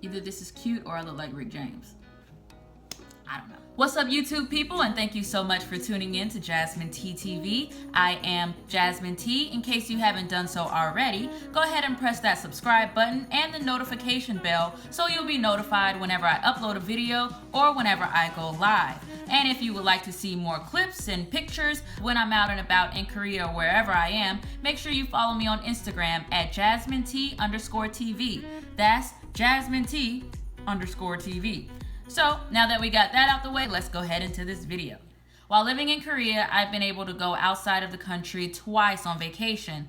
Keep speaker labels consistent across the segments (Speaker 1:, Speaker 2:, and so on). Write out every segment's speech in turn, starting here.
Speaker 1: Either this is cute or I look like Rick James. I don't know. What's up, YouTube people, and thank you so much for tuning in to JasmineTTV. I am Jasmine T. In case you haven't done so already, go ahead and press that subscribe button and the notification bell so you'll be notified whenever I upload a video or whenever I go live. And if you would like to see more clips and pictures when I'm out and about in Korea or wherever I am, make sure you follow me on Instagram at JasmineT_TV. That's JasmineT_TV. So now that we got that out the way, let's go ahead into this video. While living in Korea, I've been able to go outside of the country twice on vacation.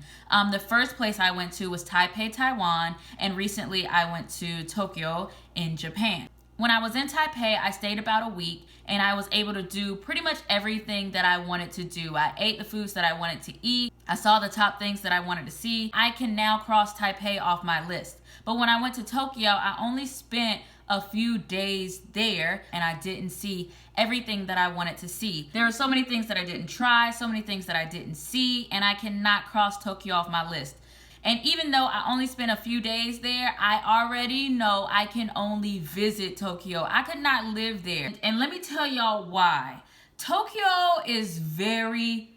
Speaker 1: The first place I went to was Taipei, Taiwan, and recently I went to Tokyo in Japan. When I was in Taipei, I stayed about a week and I was able to do pretty much everything that I wanted to do. I ate the foods that I wanted to eat. I saw the top things that I wanted to see. I can now cross Taipei off my list. But when I went to Tokyo, I only spent a few days there and I didn't see everything that I wanted to see. There are so many things that I didn't try, so many things that I didn't see, and I cannot cross Tokyo off my list. And even though I only spent a few days there, I already know I can only visit Tokyo. I could not live there. And let me tell y'all why. Tokyo is very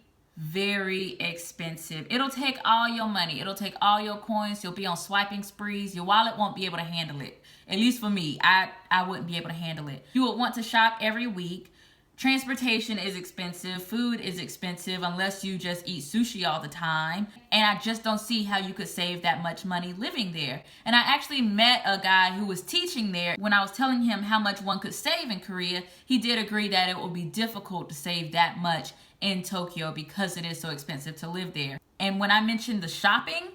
Speaker 1: expensive. It'll take all your money. It'll take all your coins. You'll be on swiping sprees. Your wallet won't be able to handle it. At least for me, I wouldn't be able to handle it. You would want to shop every week. Transportation is expensive. Food is expensive unless you just eat sushi all the time. And I just don't see how you could save that much money living there. And I actually met a guy who was teaching there. When I was telling him how much one could save in Korea, he did agree that it would be difficult to save that much in Tokyo because it is so expensive to live there. And when I mentioned the shopping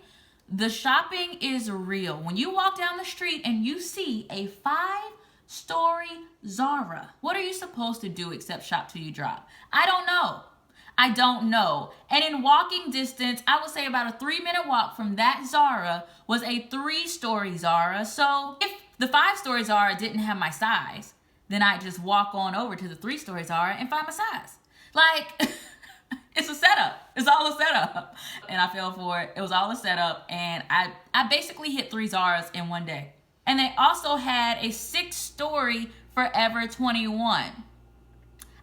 Speaker 1: is real. When you walk down the street and you see a 5-story Zara, what are you supposed to do except shop till you drop? I don't know. And in walking distance, I would say about a 3-minute walk from that Zara was a 3-story Zara. So if the 5-story Zara didn't have my size, then I'd just walk on over to the 3-story Zara and find my size. Like, it's a setup. It's all a setup. And I fell for it. It was all a setup. And I basically hit 3 Zaras in one day. And they also had a 6-story Forever 21.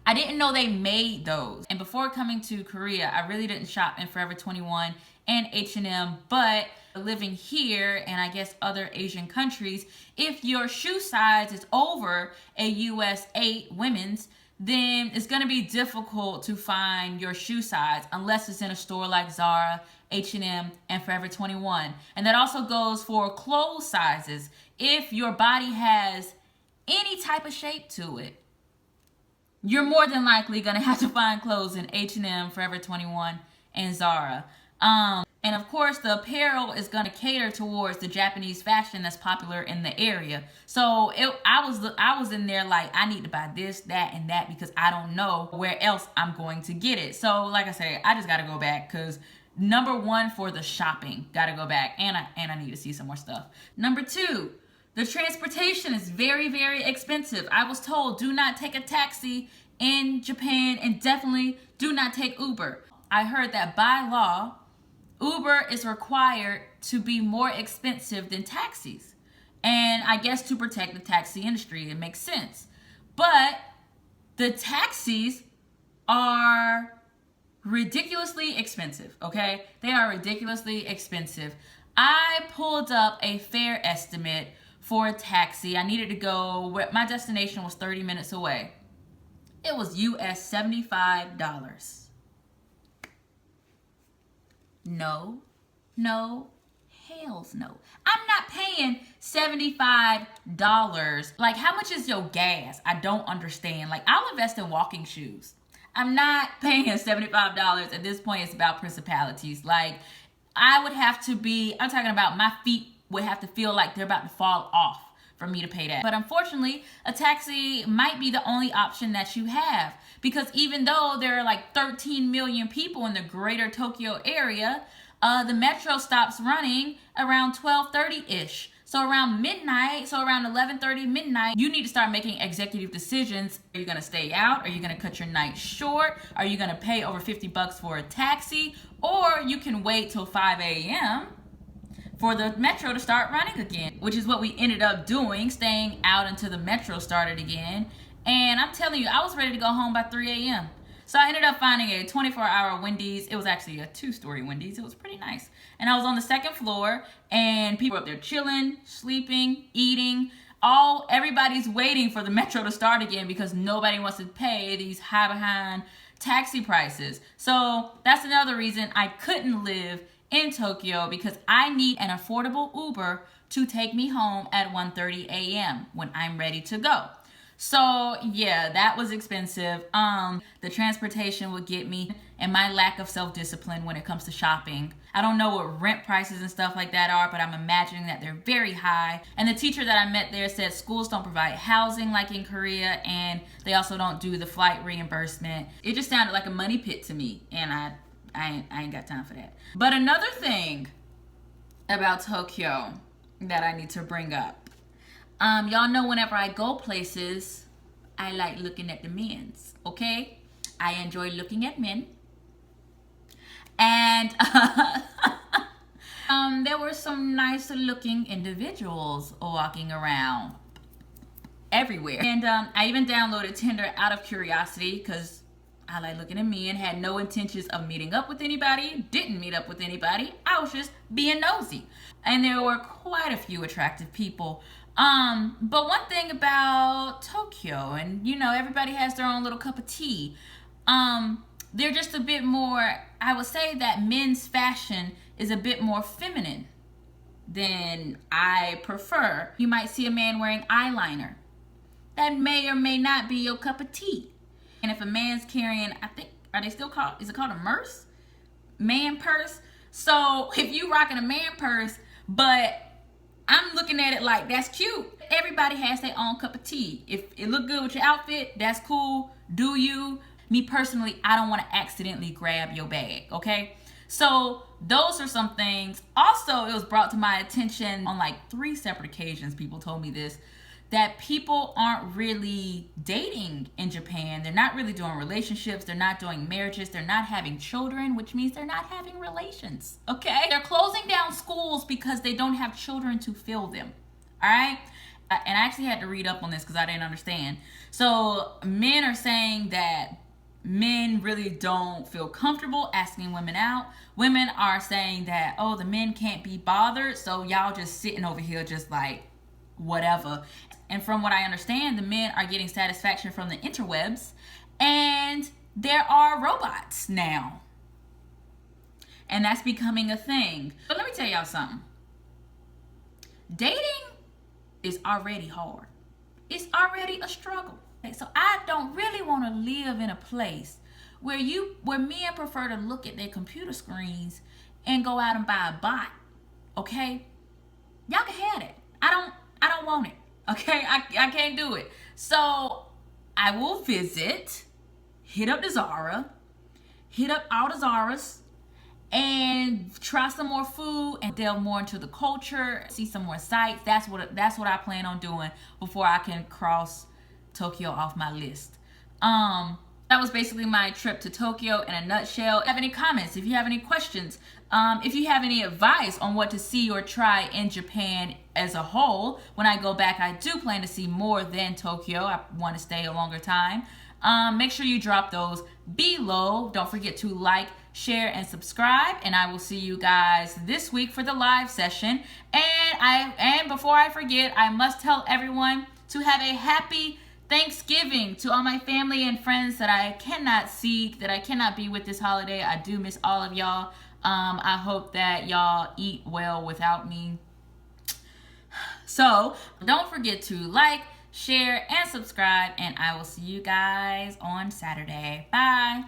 Speaker 1: I didn't know they made those. And before coming to Korea, I really didn't shop in Forever 21 and H&M, but living here and I guess other Asian countries, if your shoe size is over a US 8 women's, then it's going to be difficult to find your shoe size unless it's in a store like Zara, H&M, and Forever 21. And that also goes for clothes sizes. If your body has any type of shape to it, you're more than likely going to have to find clothes in H&M, Forever 21, and Zara. And of course, the apparel is going to cater towards the Japanese fashion that's popular in the area. So I was in there like, I need to buy this, that, and that because I don't know where else I'm going to get it. So like I said, I just got to go back because number 1 for the shopping, got to go back, and I need to see some more stuff. Number 2, the transportation is very expensive. I was told do not take a taxi in Japan and definitely do not take Uber. I heard that by law, Uber is required to be more expensive than taxis. And I guess to protect the taxi industry, it makes sense. But the taxis are ridiculously expensive, okay? They are ridiculously expensive. I pulled up a fare estimate for a taxi. I needed to go where my destination was 30 minutes away. It was US $75. No, hells no. I'm not paying $75. Like, how much is your gas? I don't understand. Like, I'll invest in walking shoes. I'm not paying $75. At this point, it's about principalities. Like, I would have to be, I'm talking about my feet would have to feel like they're about to fall off for me to pay that. But unfortunately, a taxi might be the only option that you have, because even though there are like 13 million people in the greater Tokyo area, the metro stops running around 12:30-ish. So around midnight, so around 11:30 midnight, you need to start making executive decisions. Are you gonna stay out? Are you gonna cut your night short? Are you gonna pay over $50 for a taxi? Or you can wait till 5 a.m. for the metro to start running again, which is what we ended up doing, staying out until the metro started again. And I'm telling you, I was ready to go home by 3 a.m. So I ended up finding a 24-hour Wendy's. It was actually a 2-story Wendy's. It was pretty nice. And I was on the second floor, and people were up there chilling, sleeping, eating. Everybody's waiting for the metro to start again because nobody wants to pay these high behind taxi prices. So that's another reason I couldn't live in Tokyo, because I need an affordable Uber to take me home at 1:30 a.m. when I'm ready to go. So yeah, that was expensive. The transportation would get me, and my lack of self-discipline when it comes to shopping. I don't know what rent prices and stuff like that are, but I'm imagining that they're very high. And the teacher that I met there said schools don't provide housing like in Korea, and they also don't do the flight reimbursement. It just sounded like a money pit to me, and I ain't got time for that. But another thing about Tokyo that I need to bring up. Y'all know whenever I go places, I like looking at the men's, okay? I enjoy looking at men. And there were some nice looking individuals walking around everywhere. And I even downloaded Tinder out of curiosity because I like looking at men, had no intentions of meeting up with anybody, didn't meet up with anybody. I was just being nosy. And there were quite a few attractive people. But one thing about Tokyo, and you know, everybody has their own little cup of tea. They're just a bit more, I would say that men's fashion is a bit more feminine than I prefer. You might see a man wearing eyeliner. That may or may not be your cup of tea. And if a man's carrying, I think, is it called a purse? Man purse? So if you rocking a man purse, but I'm looking at it like, that's cute. Everybody has their own cup of tea. If it look good with your outfit, that's cool. Do you? Me personally, I don't want to accidentally grab your bag, okay? So those are some things. Also, it was brought to my attention on like 3 separate occasions, people told me this, that people aren't really dating in Japan. They're not really doing relationships. They're not doing marriages. They're not having children, which means they're not having relations, okay? They're closing down schools because they don't have children to fill them, all right? And I actually had to read up on this because I didn't understand. So men are saying that men really don't feel comfortable asking women out. Women are saying that, oh, the men can't be bothered, so y'all just sitting over here just like whatever. And from what I understand, the men are getting satisfaction from the interwebs, and there are robots now. And that's becoming a thing. But let me tell y'all something. Dating is already hard. It's already a struggle. So I don't really want to live in a place where men prefer to look at their computer screens and go out and buy a bot. Okay? Y'all can have it. I don't want it. Okay? I can't do it. So I will visit, hit up the Zara, hit up all the Zaras, and try some more food and delve more into the culture, see some more sights. That's what I plan on doing before I can cross Tokyo off my list. That was basically my trip to Tokyo in a nutshell. If you have any comments, if you have any questions, if you have any advice on what to see or try in Japan as a whole, when I go back, I do plan to see more than Tokyo. I want to stay a longer time. Make sure you drop those below. Don't forget to like, share, and subscribe. And I will see you guys this week for the live session. And before I forget, I must tell everyone to have a happy Thanksgiving to all my family and friends that I cannot see, that I cannot be with this holiday. I do miss all of y'all. I hope that y'all eat well without me. So don't forget to like, share, and subscribe, and I will see you guys on Saturday. Bye.